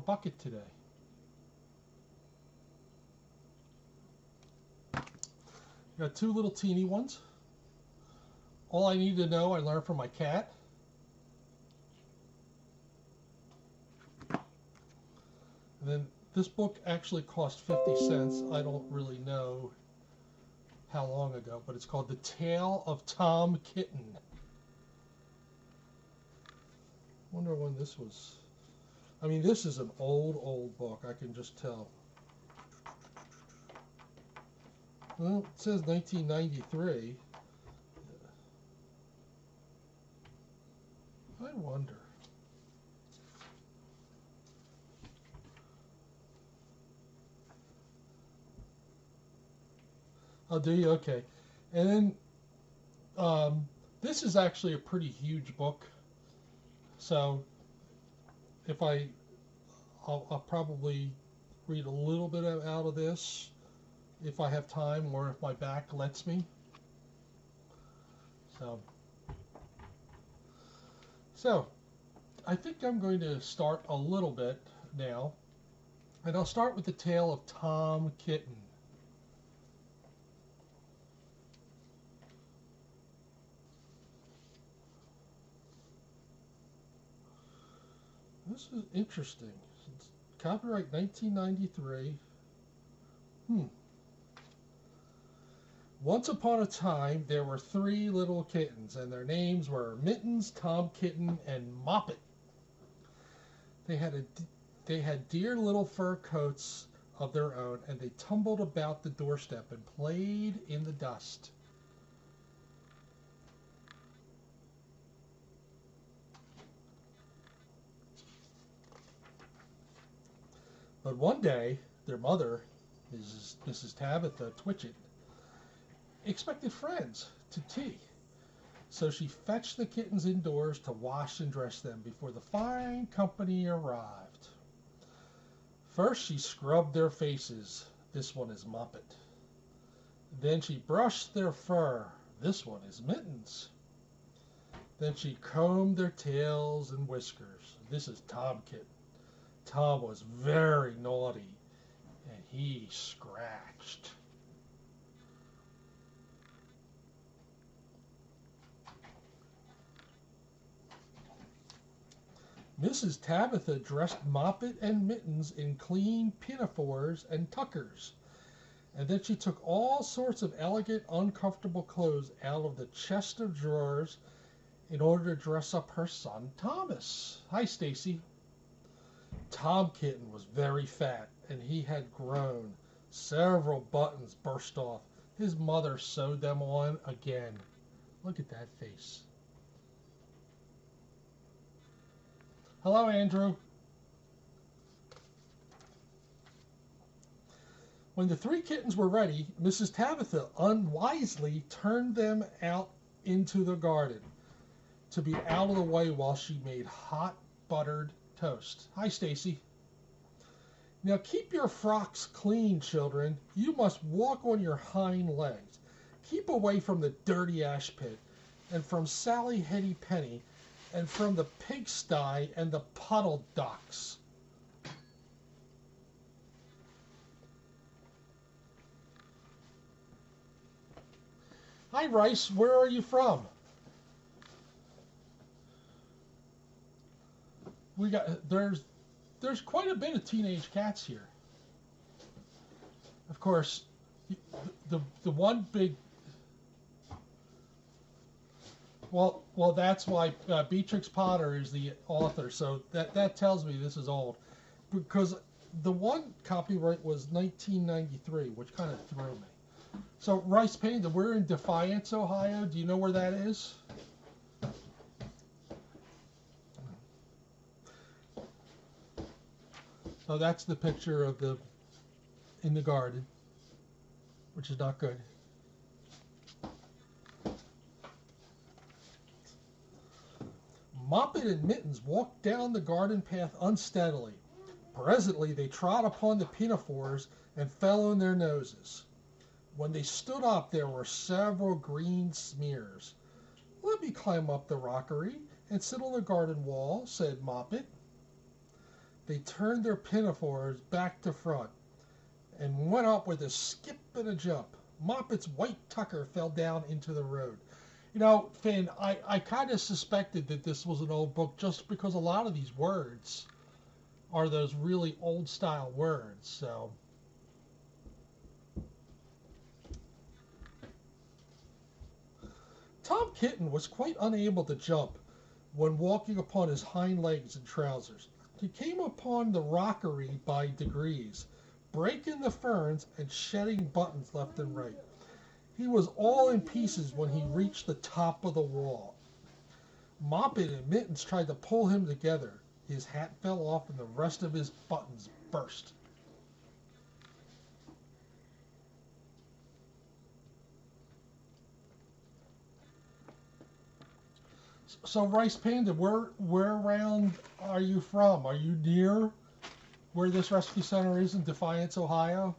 bucket today. Got two little teeny ones. All I need to know I learned from my cat. And then this book actually cost 50 cents. I don't really know how long ago, but it's called The Tale of Tom Kitten. Wonder when this was. I mean, this is an old book. I can just tell. Well, it says 1993. I wonder. Oh, do you? Okay. And then this is actually a pretty huge book. So if I'll probably read a little bit out of this if I have time or if my back lets me. So I think I'm going to start a little bit now. And I'll start with the tale of Tom Kitten. This is interesting. It's copyright 1993. Once upon a time, there were three little kittens, and their names were Mittens, Tom Kitten, and Moppet. They had dear little fur coats of their own, and they tumbled about the doorstep and played in the dust. But one day, their mother, Mrs. Tabitha Twitchett, expected friends to tea. So she fetched the kittens indoors to wash and dress them before the fine company arrived. First she scrubbed their faces. This one is Moppet. Then she brushed their fur. This one is Mittens. Then she combed their tails and whiskers. This is Tom Kitten. Tom was very naughty, and he scratched. Mrs. Tabitha dressed Moppet and Mittens in clean pinafores and tuckers, and then she took all sorts of elegant, uncomfortable clothes out of the chest of drawers in order to dress up her son Thomas. Hi, Stacy. Tom Kitten was very fat, and he had grown. Several buttons burst off. His mother sewed them on again. Look at that face. Hello, Andrew. When the three kittens were ready, Mrs. Tabitha unwisely turned them out into the garden to be out of the way while she made hot buttered toast. Hi, Stacy. Now keep your frocks clean, children. You must walk on your hind legs. Keep away from the dirty ash pit, and from Sally Henny Penny, and from the pigsty and the puddle ducks. Hi, Rice. Where are you from? There's quite a bit of teenage cats here. Of course, the one big. Well, that's why Beatrix Potter is the author. So that tells me this is old, because the one copyright was 1993, which kind of threw me. So Rice Painter, we're in Defiance, Ohio. Do you know where that is? So that's the picture of in the garden, which is not good. Moppet and Mittens walked down the garden path unsteadily. Presently they trod upon the pinafores and fell on their noses. When they stood up, there were several green smears. Let me climb up the rockery and sit on the garden wall, said Moppet. They turned their pinafores back to front and went up with a skip and a jump. Moppet's white tucker fell down into the road. You know, Finn, I kind of suspected that this was an old book just because a lot of these words are those really old style words. So, Tom Kitten was quite unable to jump when walking upon his hind legs and trousers. He came upon the rockery by degrees, breaking the ferns and shedding buttons left and right. He was all in pieces when he reached the top of the wall. Moppet and Mittens tried to pull him together. His hat fell off and the rest of his buttons burst. So, Rice Panda, where around are you from? Are you near where this rescue center is in Defiance, Ohio?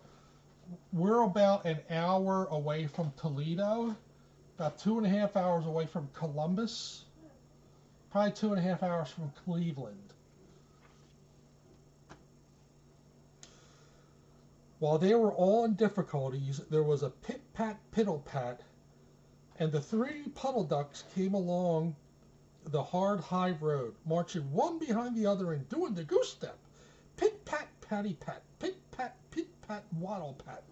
We're about an hour away from Toledo, about 2.5 hours away from Columbus, probably 2.5 hours from Cleveland. While they were all in difficulties, there was a pit-pat-piddle-pat, and the 3 puddle ducks came along the hard high road, marching one behind the other and doing the goose step. Pit-pat-patty-pat, pit-pat-pit-pat, waddle-pat.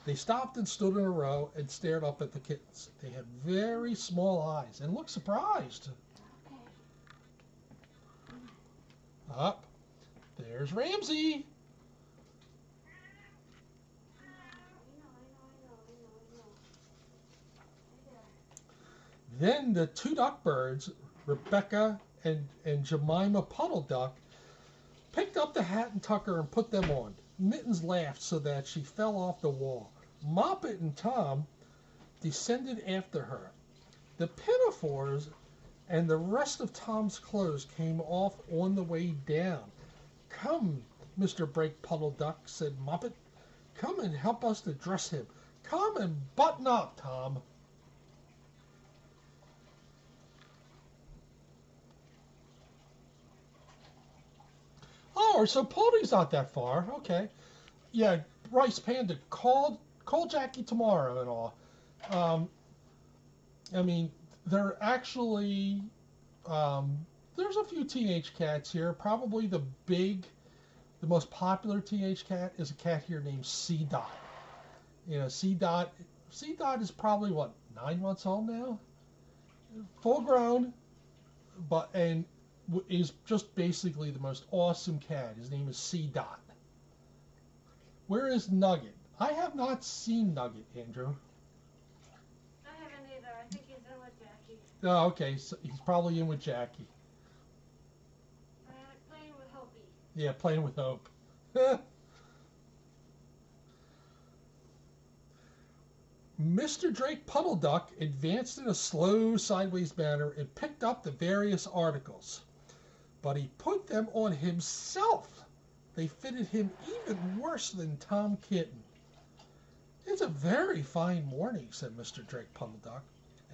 They stopped and stood in a row and stared up at the kittens. They had very small eyes and looked surprised. Up. There's Ramsey. Then the 2 duck birds, Rebecca and Jemima Puddle Duck, picked up the hat and tucker and put them on. Mittens laughed so that she fell off the wall. Moppet and Tom descended after her. The pinafores and the rest of Tom's clothes came off on the way down. Come, Mr. Break Puddle Duck, said Moppet. Come and help us to dress him. Come and button up, Tom. Oh, so Pony's not that far. Okay. Yeah, Rice Panda, call Jackie tomorrow and all. I mean, they're actually, there's a few teenage cats here. Probably the most popular teenage cat is a cat here named C Dot. You know, C Dot is probably what, 9 months old now, full grown, and is just basically the most awesome cat. His name is C Dot. Where is Nugget? I have not seen Nugget, Andrew. I haven't either. I think he's in with Jackie. Oh, okay. So he's probably in with Jackie. Playing with Hopi. Yeah, playing with Hope. Mr. Drake Puddle Duck advanced in a slow sideways manner and picked up the various articles. But he put them on himself. They fitted him even worse than Tom Kitten. It's a very fine morning, said Mr. Drake Puddle Duck,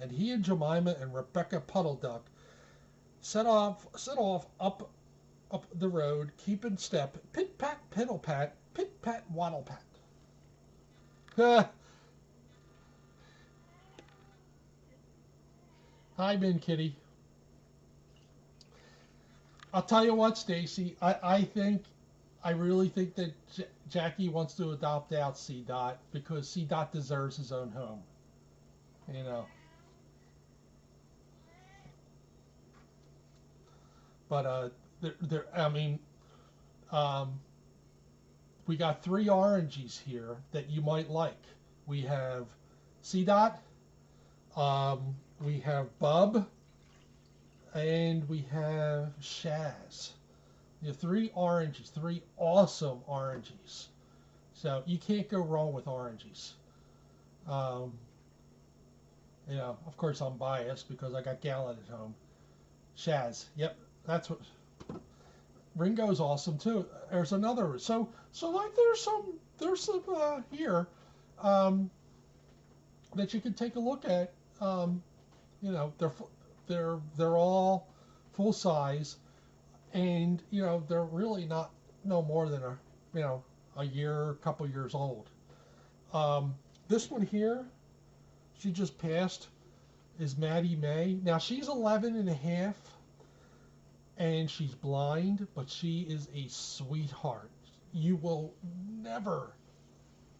and he and Jemima and Rebecca Puddle Duck set off up the road, keeping step, pit-pat, piddle-pat, pit-pat, waddle-pat. Hi, Min Kitty. I'll tell you what, Stacy. I really think that Jackie wants to adopt out C Dot because C Dot deserves his own home. You know. But I mean, we got 3 oranges here that you might like. We have C Dot. We have Bub. And we have Shaz. You have 3 oranges, 3 awesome oranges. So you can't go wrong with oranges. You know, of course I'm biased because I got Gallant at home. Shaz, yep, that's what. Ringo's awesome too. There's another. So like there's some here that you can take a look at. You know, they're all full size. and they're really not no more than a year, a couple years old. This one here, she just passed, is Maddie May. Now she's 11 and a half, and she's blind, but she is a sweetheart. You will never,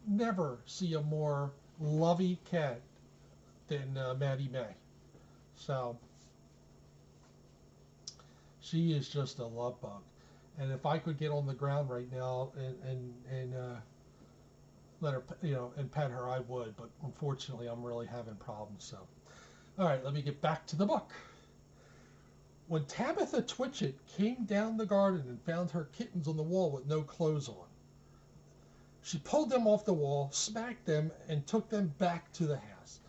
never see a more lovey cat than Maddie May. So she is just a love bug. And if I could get on the ground right now and let her, and pet her, I would. But unfortunately, I'm really having problems. So, all right, let me get back to the book. When Tabitha Twitchit came down the garden and found her kittens on the wall with no clothes on, she pulled them off the wall, smacked them, and took them back to the house.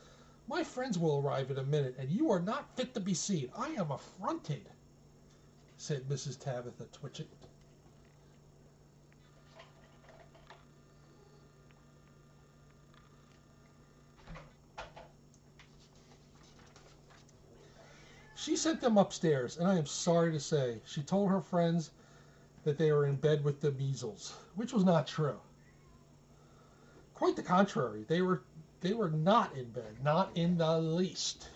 My friends will arrive in a minute, and you are not fit to be seen. I am affronted, said Mrs. Tabitha Twitchit. She sent them upstairs, and I am sorry to say, she told her friends that they were in bed with the measles, which was not true. Quite the contrary, they were not in bed, not in the least.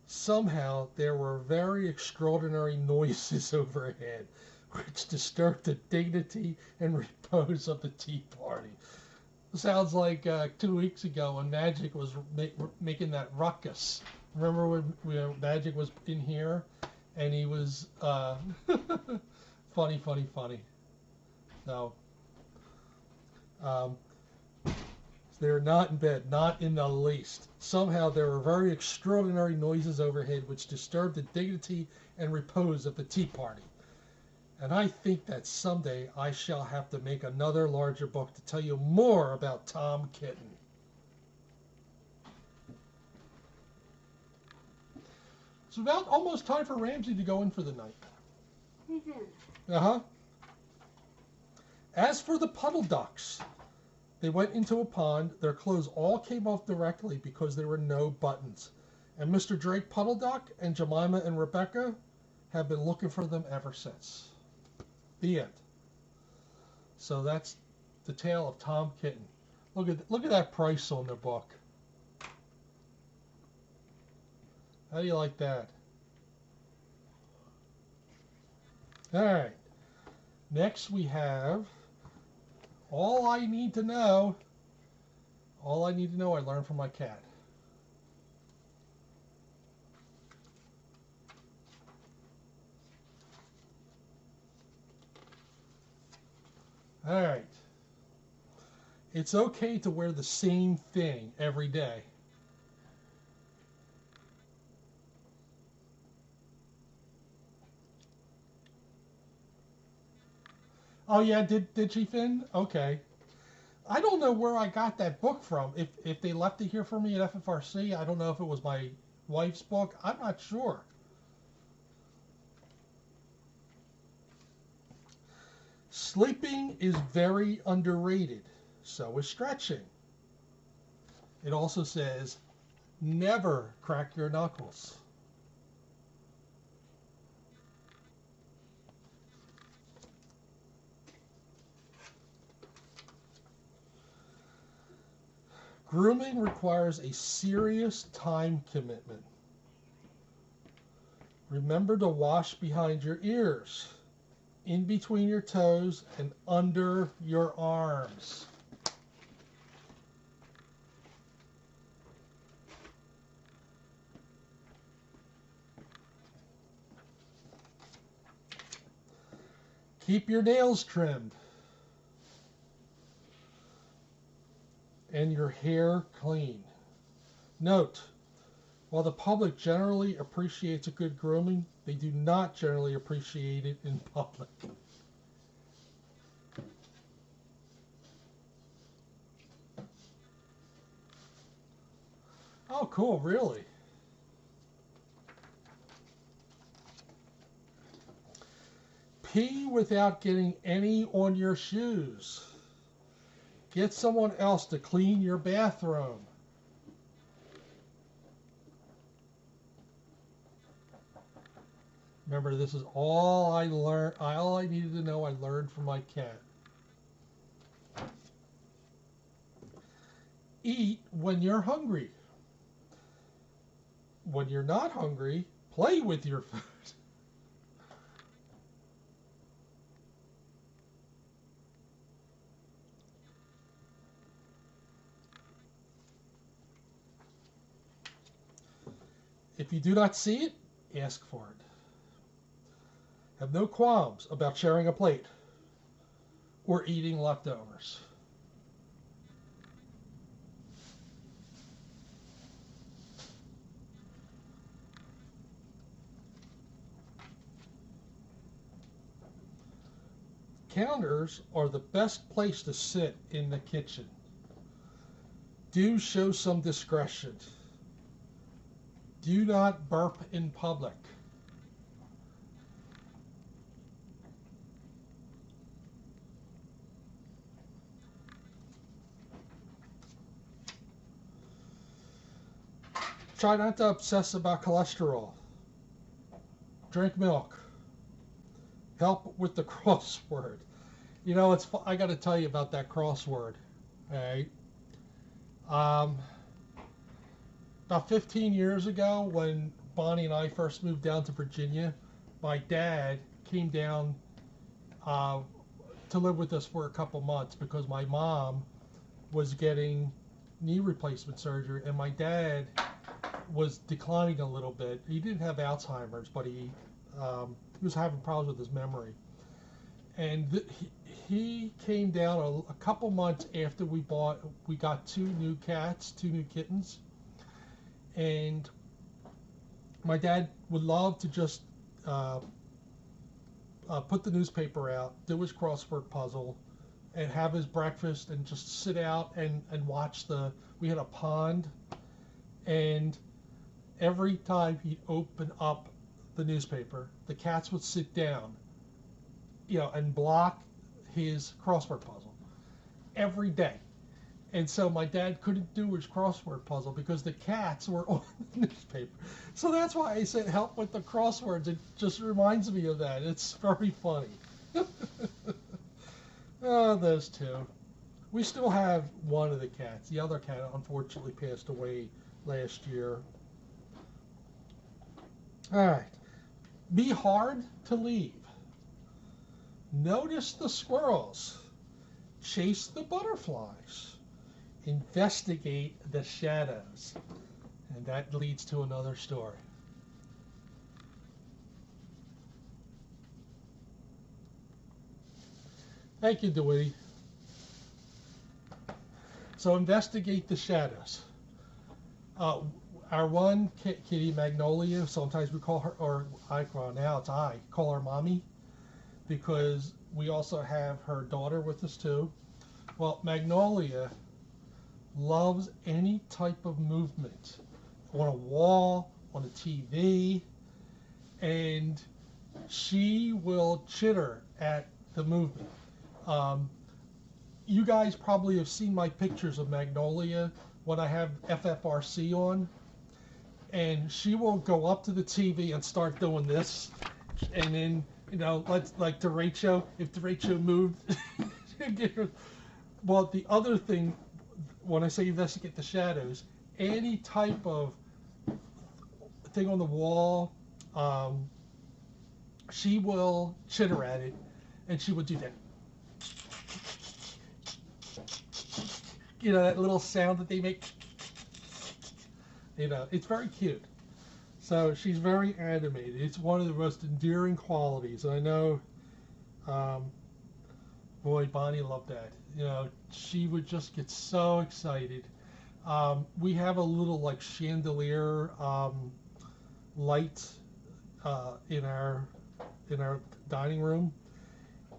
Somehow there were very extraordinary noises overhead, which disturbed the dignity and repose of the tea party. Sounds like 2 weeks ago when Magic was making that ruckus. Remember when Magic was in here and he was funny. So they're not in bed, not in the least. Somehow there were very extraordinary noises overhead which disturbed the dignity and repose of the tea party. And I think that someday I shall have to make another larger book to tell you more about Tom Kitten. It's about almost time for Ramsey to go in for the night. He's in. Uh-huh. As for the puddle ducks, they went into a pond. Their clothes all came off directly because there were no buttons. And Mr. Drake Puddle Duck and Jemima and Rebecca have been looking for them ever since. The end. So that's the tale of Tom Kitten. Look at that price on the book. How do you like that? All right. Next we have All I Need to Know. All I Need to Know I learned from my cat. All right. It's okay to wear the same thing every day. Oh yeah, did she, Finn? Okay. I don't know where I got that book from. If they left it here for me at FFRC, I don't know if it was my wife's book. I'm not sure. Sleeping is very underrated. So is stretching. It also says, never crack your knuckles. Grooming requires a serious time commitment. Remember to wash behind your ears, in between your toes, and under your arms. Keep your nails trimmed and your hair clean. Note, while the public generally appreciates a good grooming, they do not generally appreciate it in public. Oh, cool, really? Pee without getting any on your shoes. Get someone else to clean your bathroom. Remember, this is all I learned. All I needed to know, I learned from my cat. Eat when you're hungry. When you're not hungry, play with your food. If you do not see it, ask for it. Have no qualms about sharing a plate or eating leftovers. Counters are the best place to sit in the kitchen. Do show some discretion. Do not burp in public. Try not to obsess about cholesterol. Drink milk. Help with the crossword. You know, I got to tell you about that crossword. All right. About 15 years ago, when Bonnie and I first moved down to Virginia, my dad came down to live with us for a couple months because my mom was getting knee replacement surgery, and my dad was declining a little bit. He didn't have Alzheimer's, but he was having problems with his memory. And he came down a couple months after we got two new kittens. And my dad would love to just put the newspaper out, do his crossword puzzle, and have his breakfast and just sit out and watch we had a pond, and every time he'd open up the newspaper, the cats would sit down, and block his crossword puzzle every day. And so my dad couldn't do his crossword puzzle because the cats were on the newspaper. So that's why I said help with the crosswords. It just reminds me of that. It's very funny. Oh, those two. We still have one of the cats. The other cat unfortunately passed away last year. All right. Be hard to leave. Notice the squirrels. Chase the butterflies. Investigate the shadows. And that leads to another story. Thank you, Dewey. So investigate the shadows. Our one kitty, Magnolia, sometimes we call her, I call her Mommy, because we also have her daughter with us too. Well, Magnolia loves any type of movement on a wall, on a TV, and she will chitter at the movement. You guys probably have seen my pictures of Magnolia when I have FFRC on, and she will go up to the TV and start doing this, and then like derecho, if derecho moved. Well, the other thing, when I say investigate the shadows, any type of thing on the wall, she will chitter at it, and she would do that. That little sound that they make. It's very cute. So she's very animated. It's one of the most endearing qualities. And I know, boy, Bonnie loved that. She would just get so excited. We have a little like chandelier light in our dining room,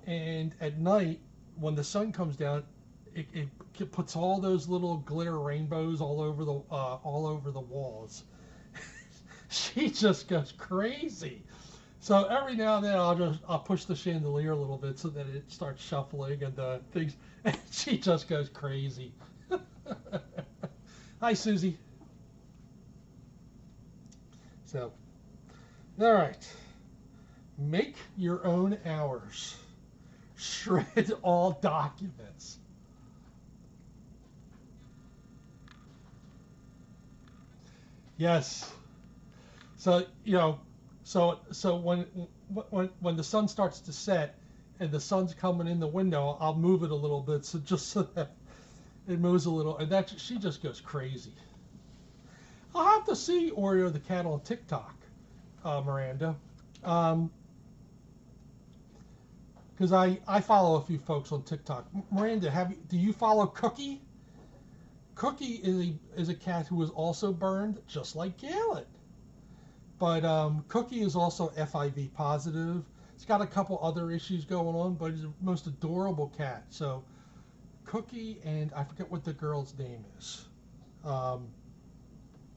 and at night when the sun comes down, it puts all those little glitter rainbows all over the walls. She just goes crazy. So every now and then I'll push the chandelier a little bit so that it starts shuffling and things, and she just goes crazy. Hi, Susie. So, all right. Make your own hours. Shred all documents. Yes. So when the sun starts to set and the sun's coming in the window, I'll move it a little bit so that it moves a little, and that she just goes crazy. I'll have to see Oreo the cat on TikTok, Miranda, because I follow a few folks on TikTok. Miranda, do you follow Cookie? Cookie is a cat who was also burned, just like Gallet. But Cookie is also FIV positive. It's got a couple other issues going on, but he's the most adorable cat. So Cookie, and I forget what the girl's name is.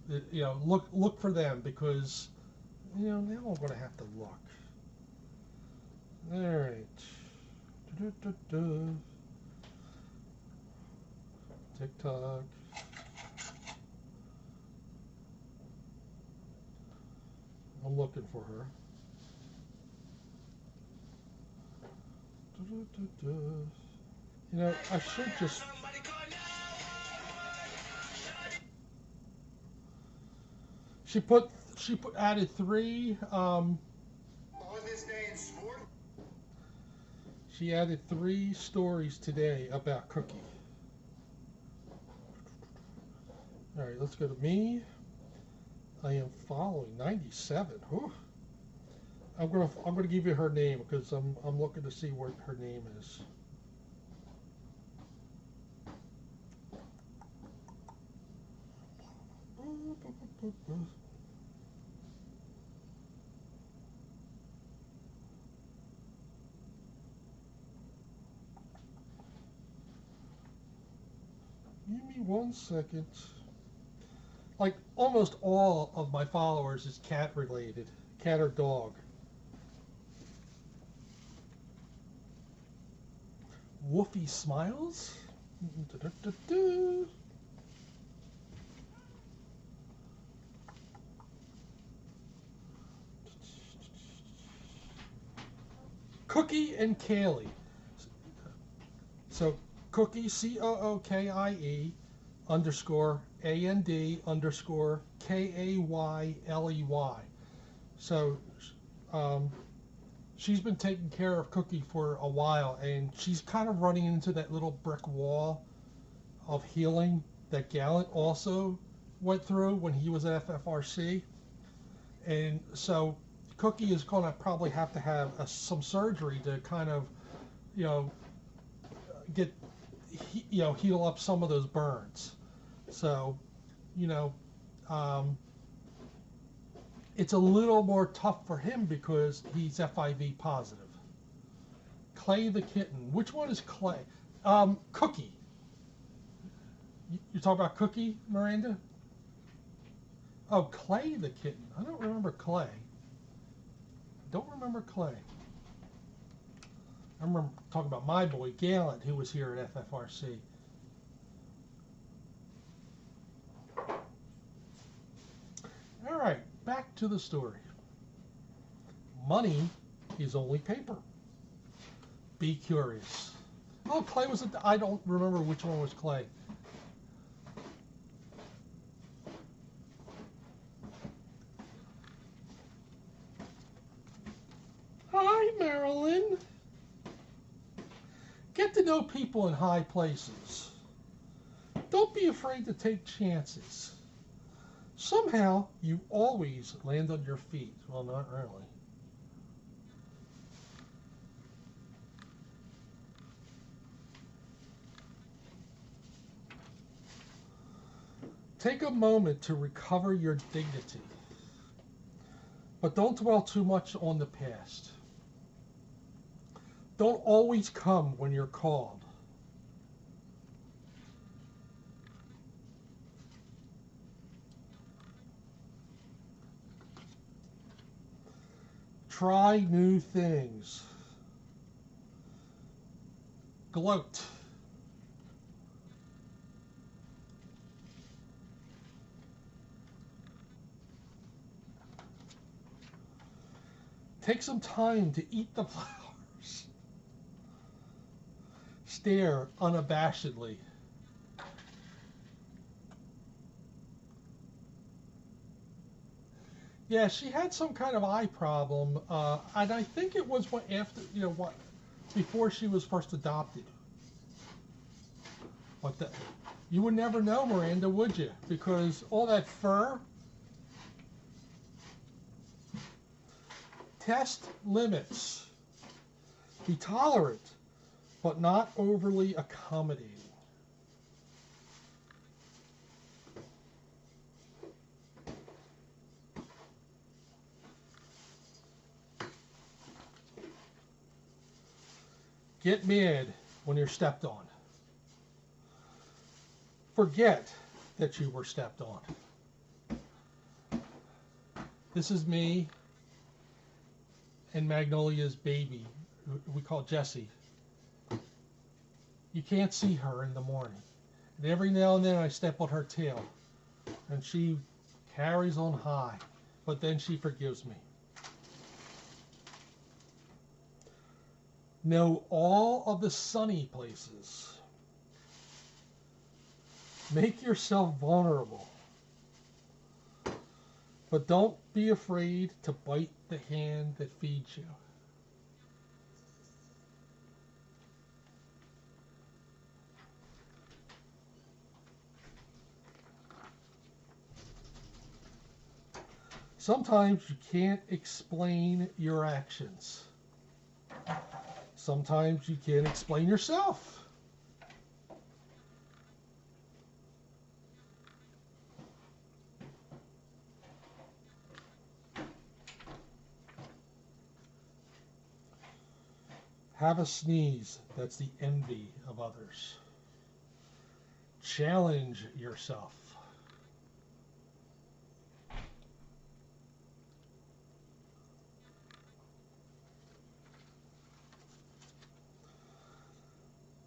Look for them, because now I'm going to have to look. All right. TikTok. I'm looking for her. I should just. She added 3. She added 3 stories today about Cookie. All right, let's go to me. I am following 97. Whew. I'm gonna give you her name, because I'm looking to see what her name is. Give me 1 second. Like almost all of my followers is cat related, cat or dog. Woofy Smiles. Cookie and Kaylee. So Cookie, COOKIE _ AND _ KAYLEY. So she's been taking care of Cookie for a while, and she's kind of running into that little brick wall of healing that Gallant also went through when he was at FFRC. And so Cookie is going to probably have to have some surgery to kind of, get, heal up some of those burns. So, it's a little more tough for him because he's FIV positive. Clay the kitten. Which one is Clay? Cookie. You talk about Cookie, Miranda? Oh, Clay the kitten. I don't remember Clay. Don't remember Clay. I remember talking about my boy, Gallant, who was here at FFRC. All right, back to the story. Money is only paper. Be curious. Oh, Clay was I don't remember which one was Clay. Hi, Marilyn. Get to know people in high places. Don't be afraid to take chances. Somehow, you always land on your feet. Well, not really. Take a moment to recover your dignity. But don't dwell too much on the past. Don't always come when you're called. Try new things. Gloat. Take some time to eat the flowers. Stare unabashedly. Yeah, she had some kind of eye problem, and I think it was what after what before she was first adopted. What the? You would never know, Miranda, would you? Because all that fur. Test limits. Be tolerant, but not overly accommodating. Get mad when you're stepped on. Forget that you were stepped on. This is me and Magnolia's baby, who we call Jessie. You can't see her in the morning. And every now and then I step on her tail, and she carries on high, but then she forgives me. Know all of the sunny places. Make yourself vulnerable. But don't be afraid to bite the hand that feeds you. Sometimes you can't explain your actions. Sometimes you can't explain yourself. Have a sneeze that's the envy of others. Challenge yourself.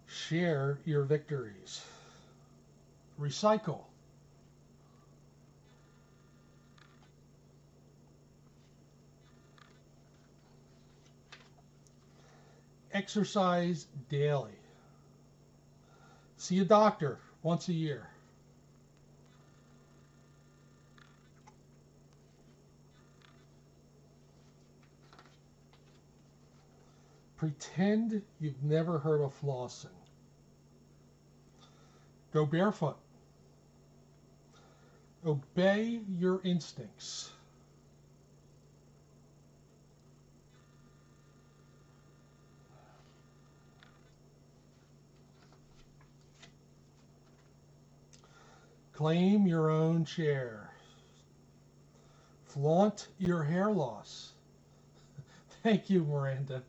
Share your victories. Recycle. Exercise daily. See a doctor once a year. Pretend you've never heard of flossing. Go barefoot. Obey your instincts. Claim your own share. Flaunt your hair loss. Thank you, Miranda.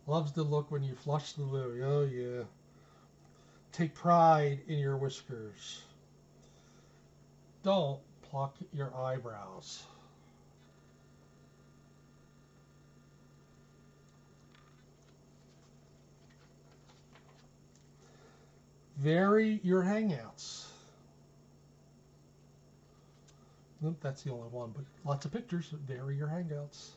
Loves the look when you flush the loo. Oh, yeah. Take pride in your whiskers. Don't pluck your eyebrows. Vary your hangouts. Nope, that's the only one, but lots of pictures. Vary your hangouts.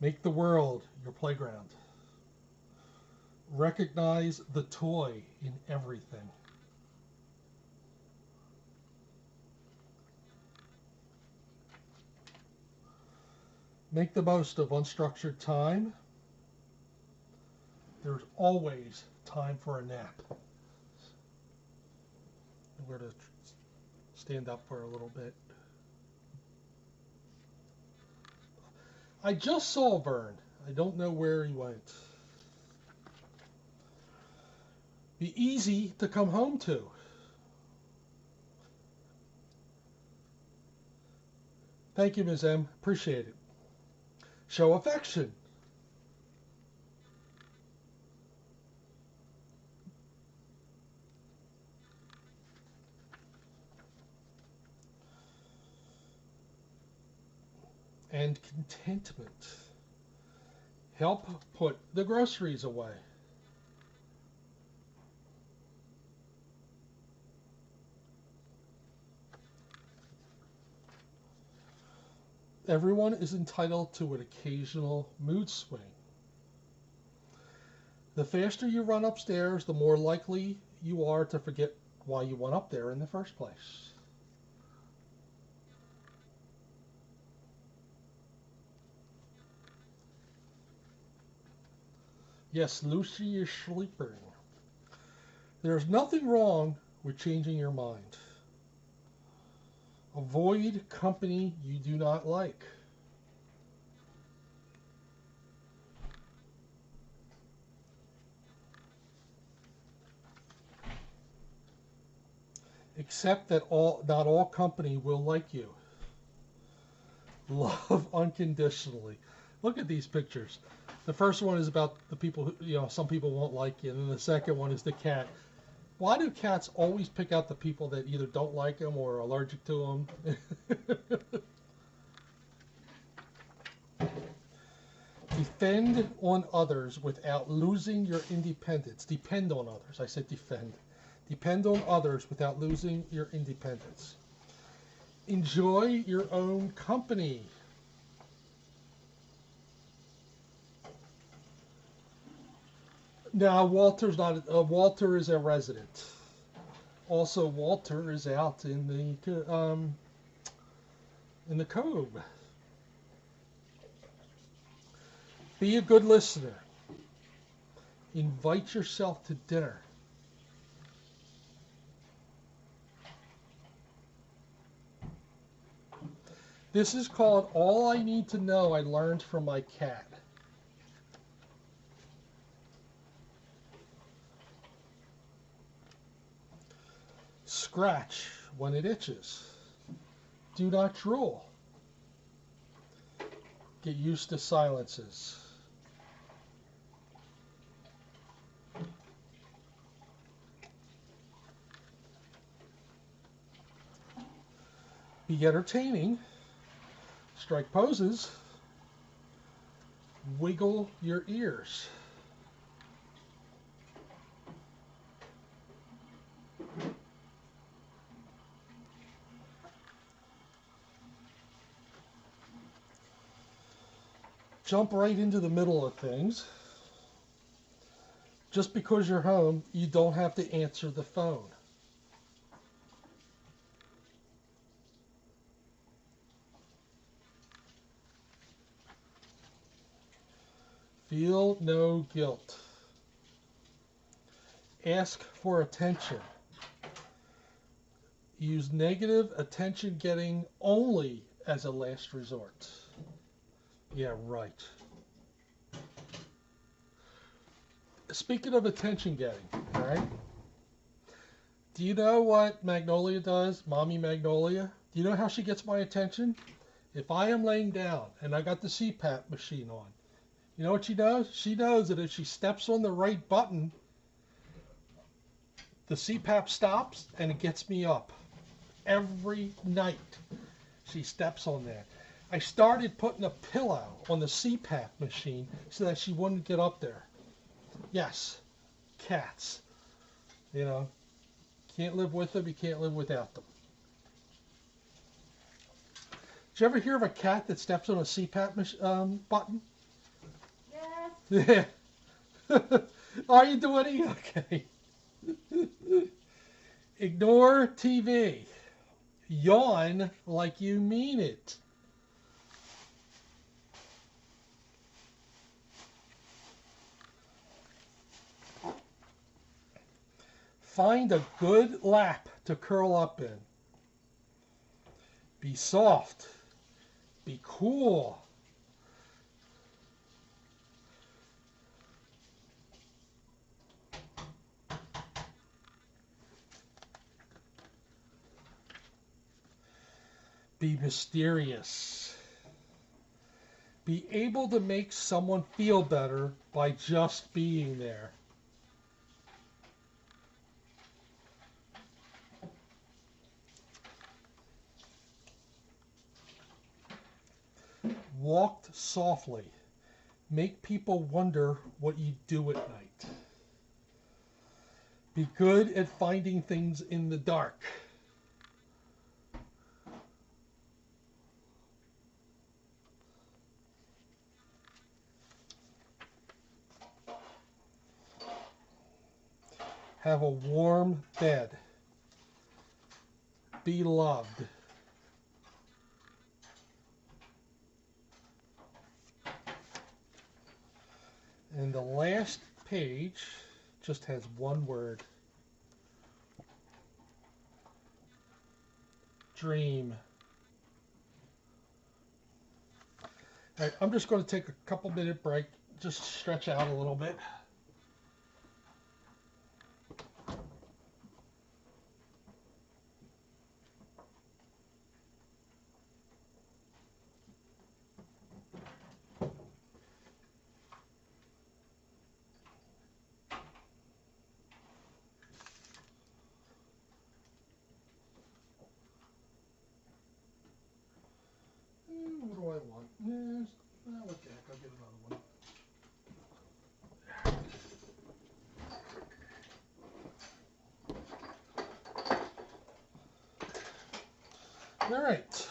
Make the world your playground. Recognize the toy in everything. Make the most of unstructured time. There's always time for a nap. I'm going to stand up for a little bit. I just saw Vern. I don't know where he went. Be easy to come home to. Thank you, Ms. M. Appreciate it. Show affection. And contentment. Help put the groceries away. Everyone is entitled to an occasional mood swing. The faster you run upstairs, the more likely you are to forget why you went up there in the first place. Yes, Lucy is sleeping. There's nothing wrong with changing your mind. Avoid company you do not like. Accept that not all company will like you. Love unconditionally. Look at these pictures. The first one is about the people who, some people won't like you, and then the second one is the cat. Why do cats always pick out the people that either don't like them or are allergic to them? Defend on others without losing your independence. Depend on others. I said defend. Depend on others without losing your independence. Enjoy your own company. Now, Walter is a resident. Also, Walter is out in the cove. Be a good listener. Invite yourself to dinner. This is called All I Need to Know I Learned from My Cat. Scratch when it itches. Do not drool. Get used to silences. Be entertaining. Strike poses. Wiggle your ears. Jump right into the middle of things. Just because you're home, you don't have to answer the phone. Feel no guilt. Ask for attention. Use negative attention getting only as a last resort. Yeah, right. Speaking of attention getting, all right? Do you know what Magnolia does, Mommy Magnolia? Do you know how she gets my attention? If I am laying down and I got the CPAP machine on, you know what she does? She knows that if she steps on the right button, the CPAP stops and it gets me up. Every night she steps on that. I started putting a pillow on the CPAP machine so that she wouldn't get up there. Yes, cats. Can't live with them, you can't live without them. Did you ever hear of a cat that steps on a CPAP button? Yes. Yeah. Are you doing it? Okay. Ignore TV. Yawn like you mean it. Find a good lap to curl up in. Be soft. Be cool. Be mysterious. Be able to make someone feel better by just being there. Walk softly. Make people wonder what you do at night. Be good at finding things in the dark. Have a warm bed. Be loved. And the last page just has one word. Dream. All right, I'm just going to take a couple minute break, just stretch out a little bit. What do I want? What the heck, I'll get another one. All right.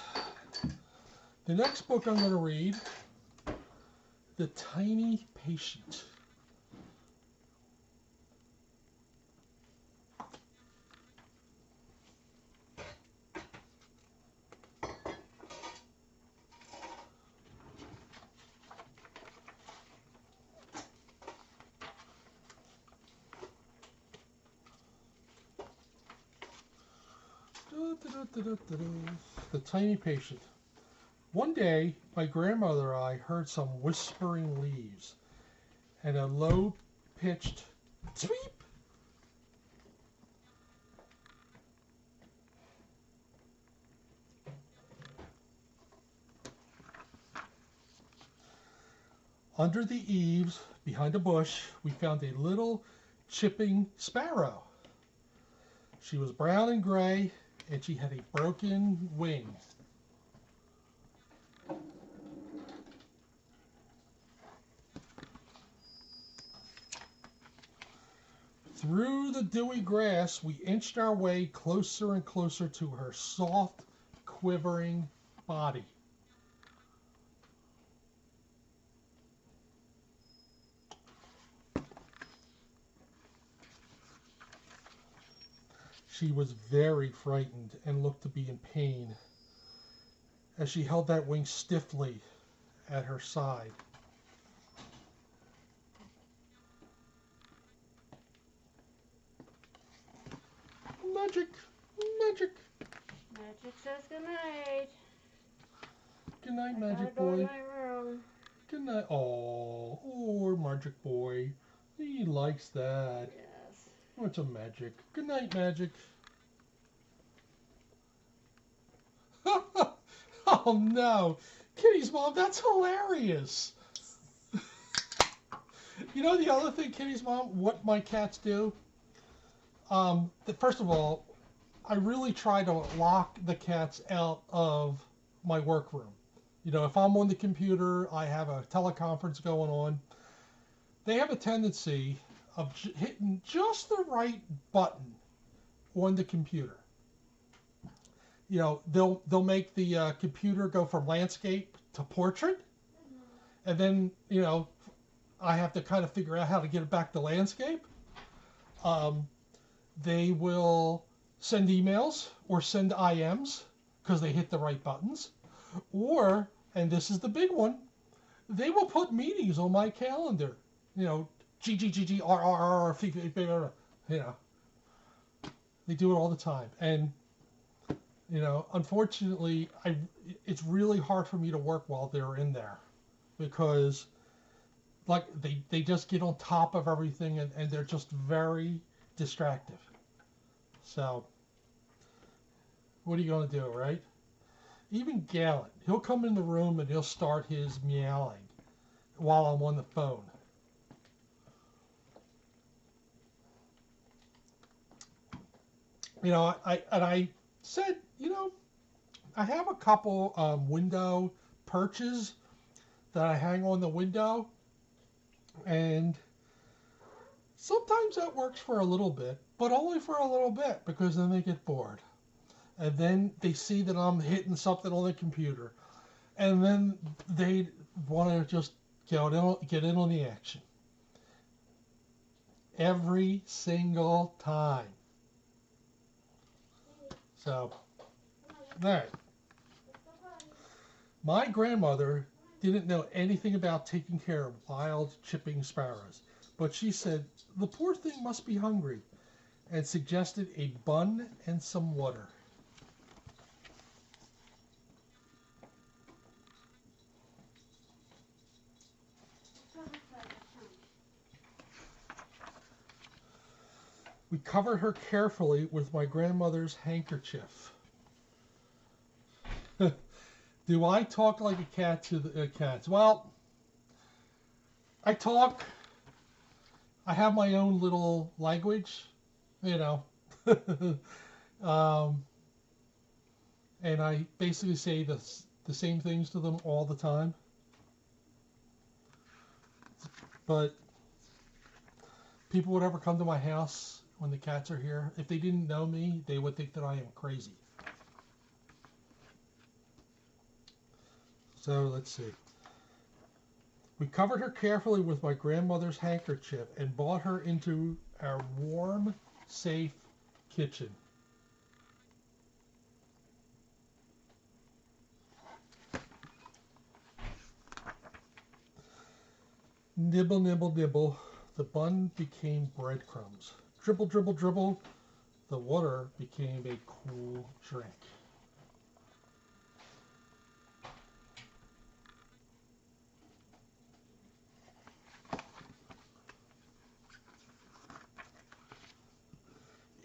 The next book I'm going to read, The Tiny Patient. The Tiny Patient. One day, my grandmother and I heard some whispering leaves and a low-pitched tweep. Under the eaves, behind a bush, we found a little chipping sparrow. She was brown and gray, and she had a broken wing. Through the dewy grass, we inched our way closer and closer to her soft, quivering body. She was very frightened and looked to be in pain as she held that wing stiffly at her side. Magic! Magic! Magic says goodnight. Good night, I Magic gotta go Boy. to my room. Good night. Oh, Magic Boy. He likes that. Yes. What's a magic? Good night, Magic. Oh no, Kitty's mom, that's hilarious. You know the other thing, Kitty's mom, what my cats do? First of all, I really try to lock the cats out of my workroom. You know, if I'm on the computer, I have a teleconference going on. They have a tendency of hitting just the right button on the computer. You know, they'll make the computer go from landscape to portrait, and then, you know, I have to kind of figure out how to get it back to landscape. They will send emails or send IMs because they hit the right buttons. Or, and this is the big one, they will put meetings on my calendar. You know, GGGGRRR, you know. They do it all the time. And, you know, unfortunately, it's really hard for me to work while they're in there because, like, they just get on top of everything and they're just very distractive. So, what are you going to do, right? Even Gallant, he'll come in the room and he'll start his meowing while I'm on the phone. You know, I said, you know, I have a couple window perches that I hang on the window, and sometimes that works for a little bit, but only for a little bit because then they get bored. And then they see that I'm hitting something on the computer, and then they want to just get in on the action. every single time. So, alright. My grandmother didn't know anything about taking care of wild chipping sparrows, but she said the poor thing must be hungry and suggested a bun and some water. We covered her carefully with my grandmother's handkerchief. Do I talk like a cat to the cats? Well, I talk. I have my own little language, you know. um, and I basically say the same things to them all the time. But people would ever come to my house when the cats are here. If they didn't know me, they would think that I am crazy. So let's see. We covered her carefully with my grandmother's handkerchief and brought her into our warm, safe kitchen. Nibble, nibble, nibble. The bun became breadcrumbs. Dribble, dribble, dribble. The water became a cool drink.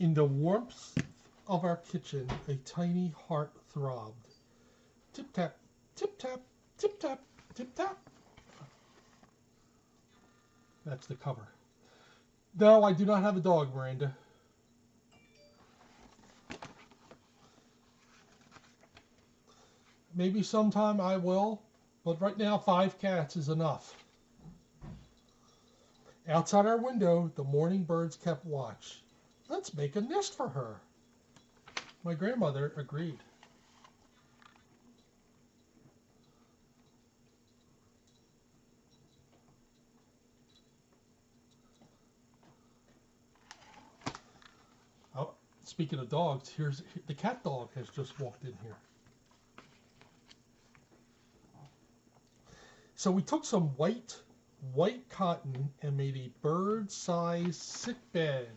In the warmth of our kitchen, a tiny heart throbbed. Tip tap, tip tap, tip tap, tip tap. That's the cover. No, I do not have a dog, Miranda. Maybe sometime I will, but right now 5 cats is enough. Outside our window, the morning birds kept watch. Let's make a nest for her. My grandmother agreed. Oh, speaking of dogs, here's the cat dog has just walked in here. So we took some white cotton and made a bird-sized sick bed.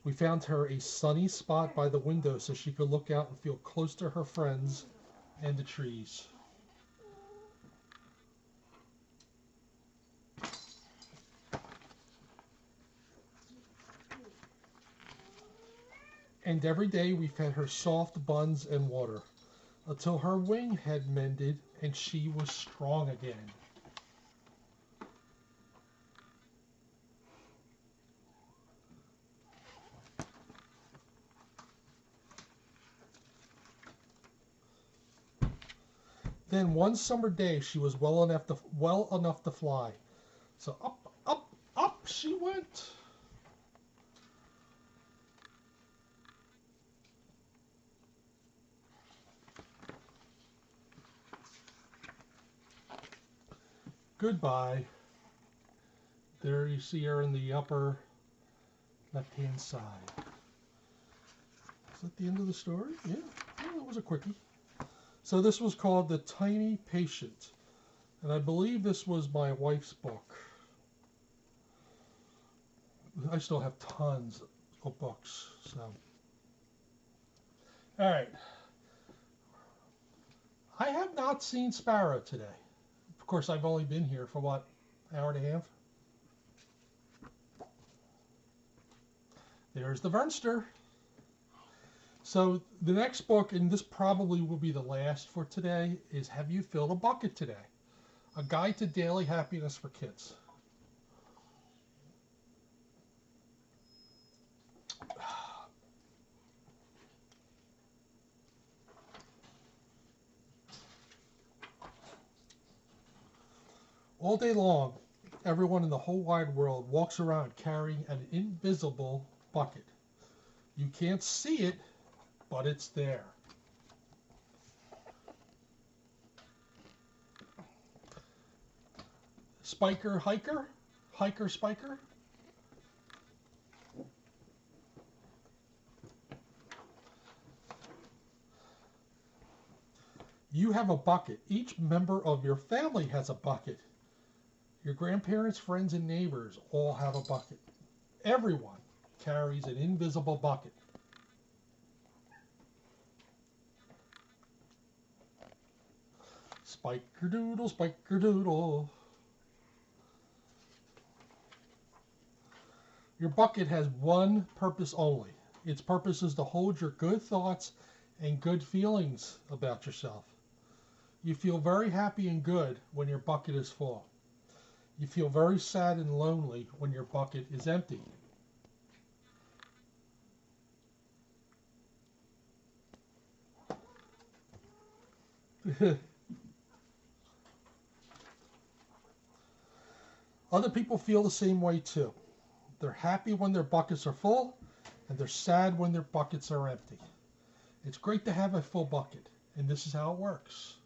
We found her a sunny spot by the window so she could look out and feel close to her friends and the trees. And every day we fed her soft buns and water until her wing had mended and she was strong again. Then one summer day she was well enough to fly. So up, up, up she went. Goodbye. There you see her in the upper left-hand side. Is that the end of the story? Yeah, it was a quickie. So this was called The Tiny Patient. And I believe this was my wife's book. I still have tons of books. So, all right. I have not seen Sparrow today. Of course, I've only been here for what, hour and a half? There's the Vernster. So the next book, and this probably will be the last for today, is Have You Filled a Bucket Today? A Guide to Daily Happiness for Kids. All day long, everyone in the whole wide world walks around carrying an invisible bucket. You can't see it, but it's there. Spiker, hiker? Hiker, spiker? You have a bucket. Each member of your family has a bucket. Your grandparents, friends, and neighbors all have a bucket. Everyone carries an invisible bucket. Spiker-doodle, spiker-doodle. Your bucket has one purpose only. Its purpose is to hold your good thoughts and good feelings about yourself. You feel very happy and good when your bucket is full. You feel very sad and lonely when your bucket is empty. Other people feel the same way too. They're happy when their buckets are full, and they're sad when their buckets are empty. It's great to have a full bucket, and this is how it works.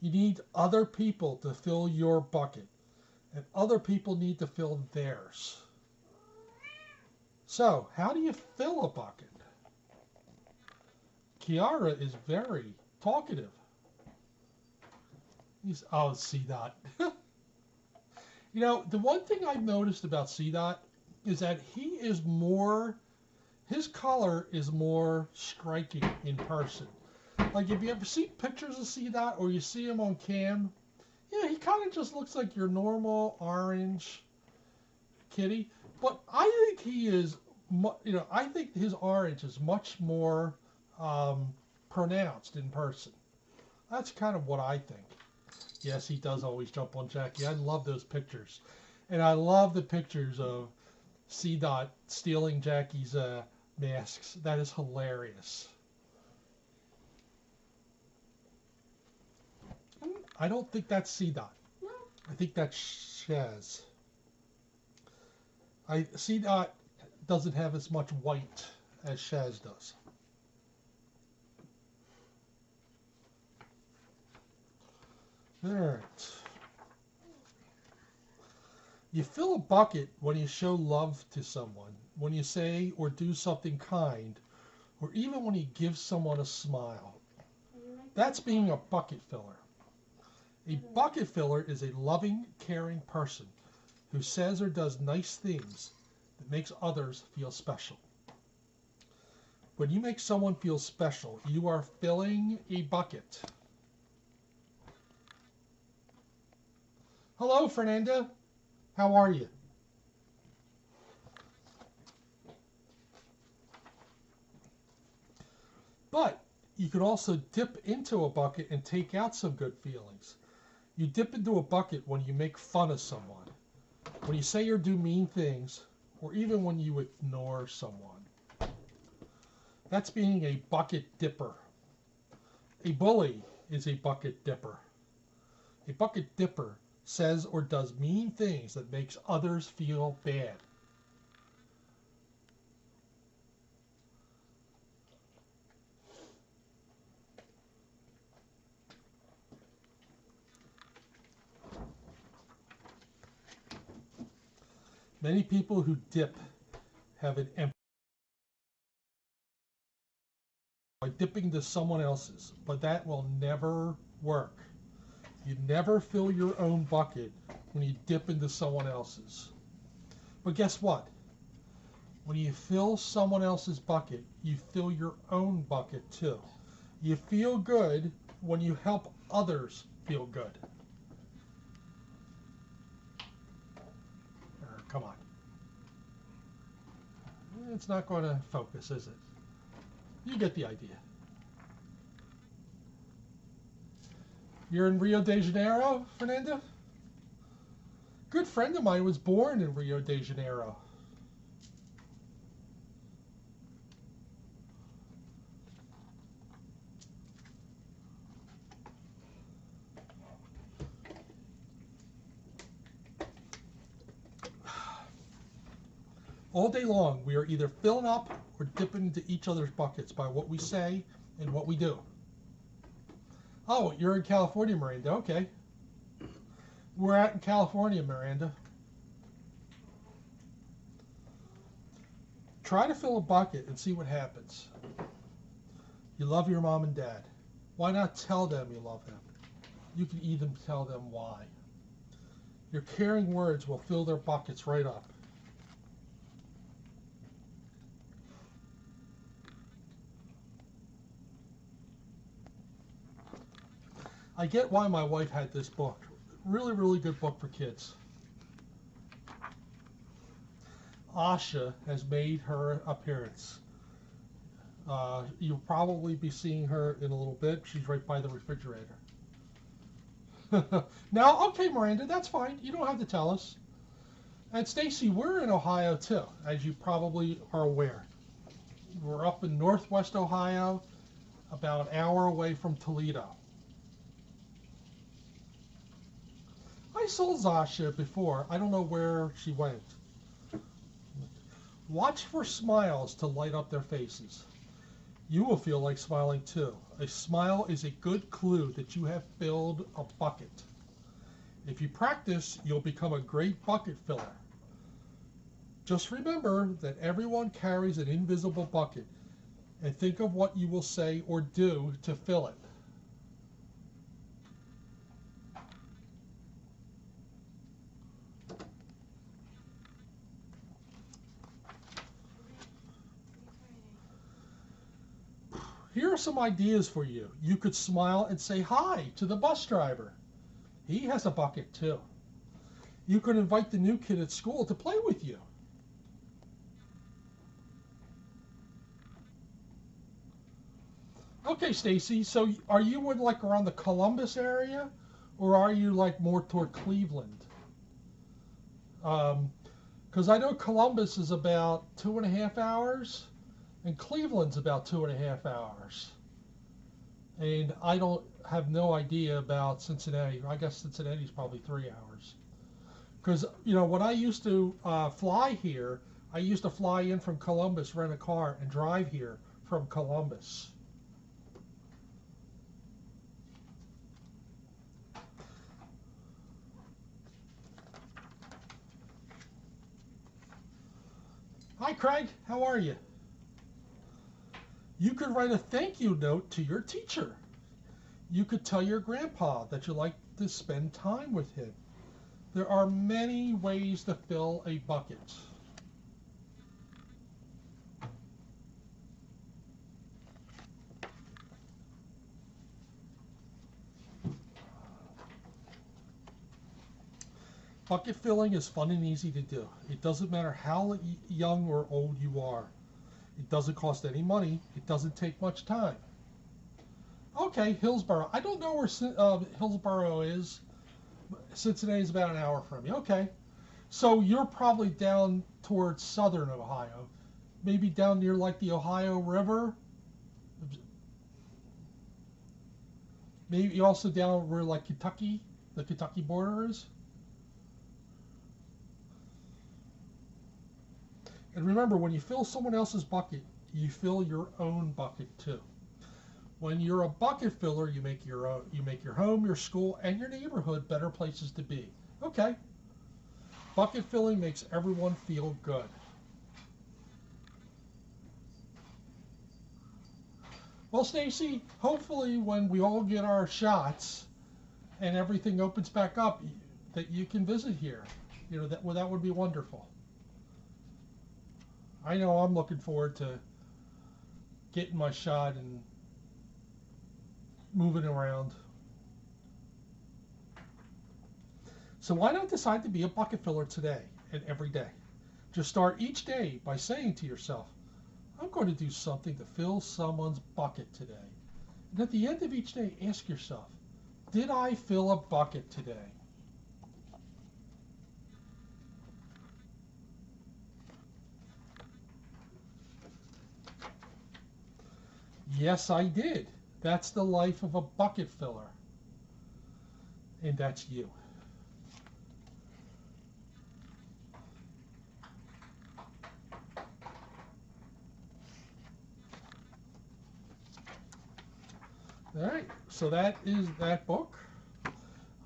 You need other people to fill your bucket, and other people need to fill theirs. So, how do you fill a bucket? Kiara is very talkative. Oh, C-Dot. You know, the one thing I've noticed about C-Dot is that his color is more striking in person. Like, if you ever see pictures of C-Dot or you see him on cam, yeah, he kind of just looks like your normal orange kitty. But I think he is, I think his orange is much more pronounced in person. That's kind of what I think. Yes, he does always jump on Jackie. I love those pictures. And I love the pictures of C-Dot stealing Jackie's masks. That is hilarious. I don't think that's C-Dot. No. I think that's Shaz. C-Dot doesn't have as much white as Shaz does. Alright. You fill a bucket when you show love to someone, when you say or do something kind, or even when you give someone a smile. That's being a bucket filler. A bucket filler is a loving, caring person who says or does nice things that makes others feel special. When you make someone feel special, you are filling a bucket. Hello, Fernanda. How are you? But you can also dip into a bucket and take out some good feelings. You dip into a bucket when you make fun of someone, when you say or do mean things, or even when you ignore someone. That's being a bucket dipper. A bully is a bucket dipper. A bucket dipper says or does mean things that makes others feel bad. Many people who dip have an empty by dipping to someone else's, but that will never work. You never fill your own bucket when you dip into someone else's. But guess what? When you fill someone else's bucket, you fill your own bucket too. You feel good when you help others feel good. Come on. It's not going to focus, is it? You get the idea. You're in Rio de Janeiro, Fernanda? Good friend of mine was born in Rio de Janeiro. All day long, we are either filling up or dipping into each other's buckets by what we say and what we do. Oh, you're in California, Miranda. Okay. we're at in California, Miranda. Try to fill a bucket and see what happens. You love your mom and dad. Why not tell them you love them? You can even tell them why. Your caring words will fill their buckets right up. I get why my wife had this book. Really, really good book for kids. Asha has made her appearance. You'll probably be seeing her in a little bit. She's right by the refrigerator. Now, okay, Miranda, that's fine. You don't have to tell us. And Stacy, we're in Ohio too, as you probably are aware. We're up in northwest Ohio, about an hour away from Toledo. I saw Zasha before. I don't know where she went. Watch for smiles to light up their faces. You will feel like smiling too. A smile is a good clue that you have filled a bucket. If you practice, you'll become a great bucket filler. Just remember that everyone carries an invisible bucket, and think of what you will say or do to fill it. Here are some ideas for you. You could smile and say hi to the bus driver. He has a bucket too. You could invite the new kid at school to play with you. Okay, Stacy, so are you in like around the Columbus area, or are you like more toward Cleveland? Because I know Columbus is about 2.5 hours, and Cleveland's about 2.5 hours. And I don't have no idea about Cincinnati. I guess Cincinnati's probably 3 hours. Because, you know, when I used to fly here, I used to fly in from Columbus, rent a car, and drive here from Columbus. Hi, Craig. How are you? You could write a thank you note to your teacher. You could tell your grandpa that you like to spend time with him. There are many ways to fill a bucket. Bucket filling is fun and easy to do. It doesn't matter how young or old you are. It doesn't cost any money. It doesn't take much time. Okay, Hillsborough. I don't know where Hillsborough is. Cincinnati is about an hour from you. Okay. So you're probably down towards southern Ohio. Maybe down near like the Ohio River. Maybe also down where like Kentucky, the Kentucky border is. And remember, when you fill someone else's bucket, you fill your own bucket too. When you're a bucket filler, you make your home, your school, and your neighborhood better places to be. Okay. Bucket filling makes everyone feel good. Well, Stacy, hopefully when we all get our shots and everything opens back up, that you can visit here. You know, that would be wonderful. I know I'm looking forward to getting my shot and moving around. So why not decide to be a bucket filler today and every day? Just start each day by saying to yourself, I'm going to do something to fill someone's bucket today. And at the end of each day, ask yourself, did I fill a bucket today? Yes, I did. That's the life of a bucket filler. And that's you. All right, so that is that book.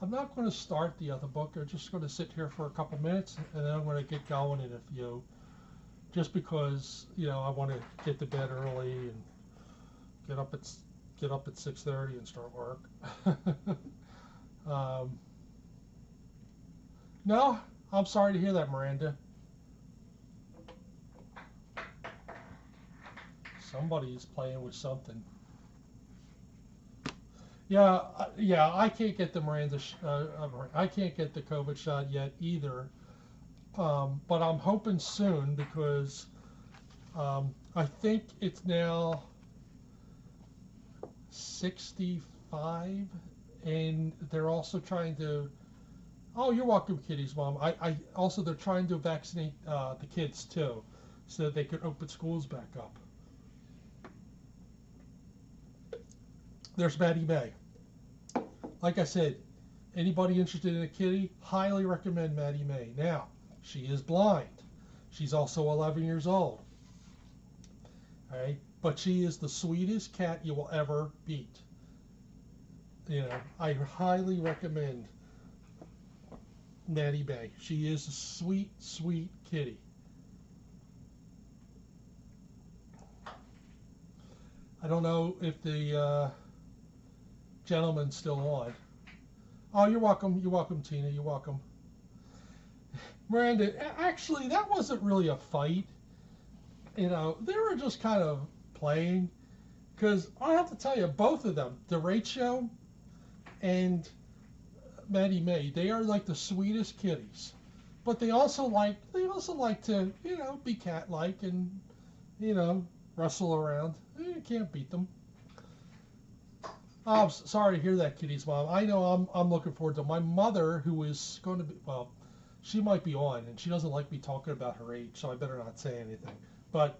I'm not going to start the other book. I'm just going to sit here for a couple minutes, and then I'm going to get going in a few. Just because I want to get to bed early and get up at 6:30 and start work. um, no, I'm sorry to hear that, Miranda. Somebody's playing with something. Yeah, I can't get the I can't get the COVID shot yet either. But I'm hoping soon because I think it's now 65, and they're also trying to. Oh, you're welcome, Kitty's mom. I also they're trying to vaccinate the kids too, so that they could open schools back up. There's Maddie May. Like I said, anybody interested in a kitty, highly recommend Maddie May. Now, she is blind. She's also 11 years old. All right, but she is the sweetest cat you will ever meet. I highly recommend Maddie May. She is a sweet, sweet kitty. I don't know if the gentleman's still on. Oh, you're welcome. You're welcome, Tina. You're welcome. Miranda, actually, that wasn't really a fight. They were just kind of playing. Because I have to tell you, both of them, Derecho and Maddie May, they are like the sweetest kitties. But they also like to, be cat-like and, wrestle around. You can't beat them. Oh, I'm sorry to hear that, Kitty's mom. I know I'm looking forward to my mother, who is going to be, well, she might be on, and she doesn't like me talking about her age, so I better not say anything. But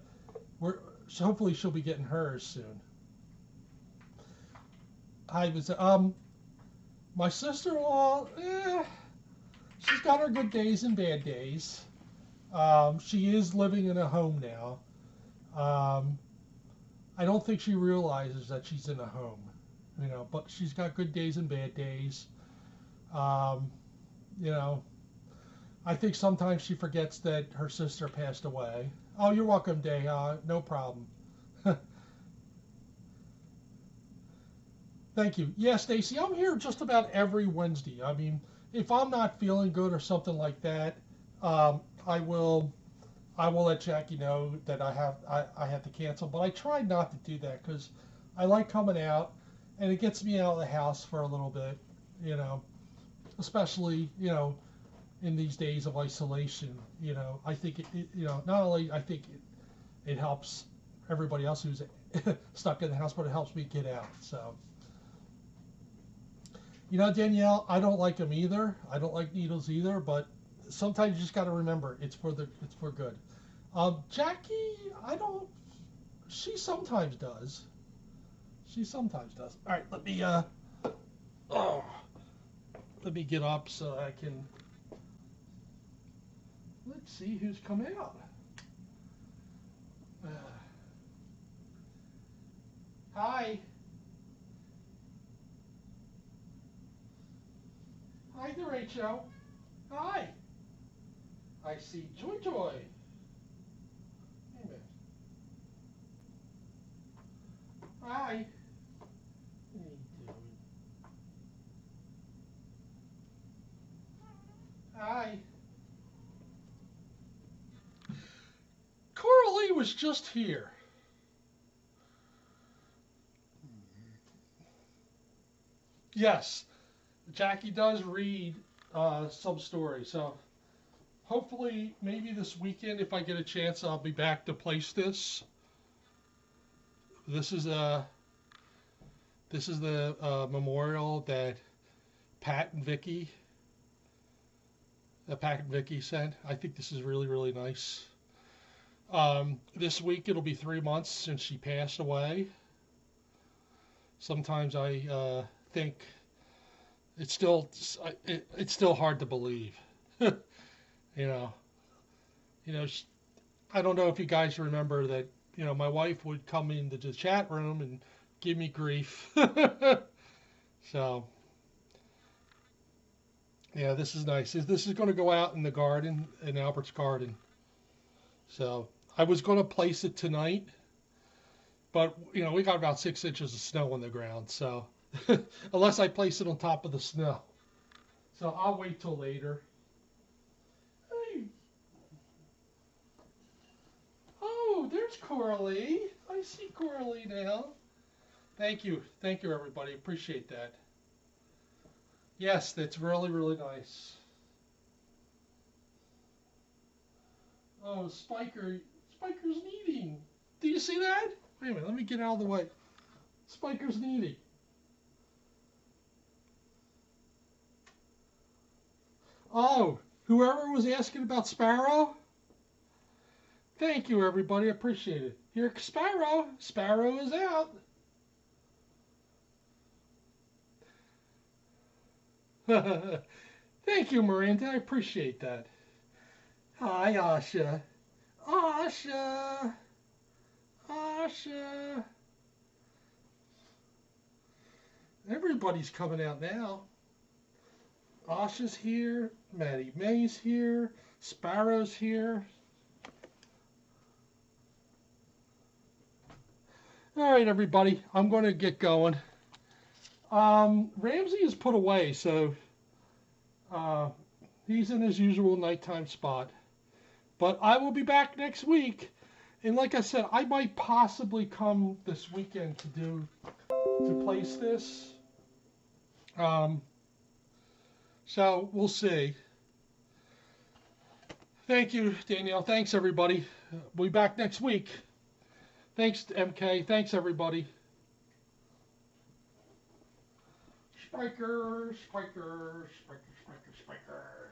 hopefully she'll be getting hers soon. My sister-in-law, she's got her good days and bad days. She is living in a home now. I don't think she realizes that she's in a home. But she's got good days and bad days. I think sometimes she forgets that her sister passed away. Oh, you're welcome, Deha. No problem. Thank you. Yeah, Stacy, I'm here just about every Wednesday. I mean, if I'm not feeling good or something like that, I will let Jackie know that I have to cancel. But I try not to do that because I like coming out. And it gets me out of the house for a little bit, especially, in these days of isolation. I think not only I think it helps everybody else who's stuck in the house, but it helps me get out. So, Danielle, I don't like them either. I don't like needles either, but sometimes you just got to remember it's for good. Jackie, she sometimes does. She sometimes does. All right, let me get up so I can. Let's see who's come out. Hi. Hi, Derecho. Hi. I see Joy Joy. Hey, man. Hi. What are you doing? Hi. Coralie was just here. Yes, Jackie does read some stories, so hopefully maybe this weekend, if I get a chance, I'll be back to place this. This is the memorial that Pat and Vicky sent. I think this is really, really nice. This week it'll be 3 months since she passed away. Sometimes I think it's still hard to believe. I don't know if you guys remember that. My wife would come into the chat room and give me grief. So, Yeah, this is nice. This is going to go out in the garden, in Albert's garden. So I was going to place it tonight, but we got about 6 inches of snow on the ground. So unless I place it on top of the snow, so I'll wait till later. Hey, oh, there's Coralie. I see Coralie now. Thank you, everybody. Appreciate that. Yes, that's really, really nice. Oh, Spiker's kneading. Do you see that? Wait a minute, let me get out of the way. Spiker's kneading. Oh, whoever was asking about Sparrow, thank you, everybody. I appreciate it. Here, Sparrow. Sparrow is out. Thank you, Miranda. I appreciate that. Hi, Asha. Asha. Asha. Everybody's coming out now. Asha's here. Maddie May's here. Sparrow's here. All right, everybody. I'm going to get going. Ramsey is put away, so he's in his usual nighttime spot. But I will be back next week. And like I said, I might possibly come this weekend to place this. So we'll see. Thank you, Danielle. Thanks, everybody. We'll be back next week. Thanks, MK. Thanks, everybody. Spiker, Spiker, Spiker, Spiker, Spiker.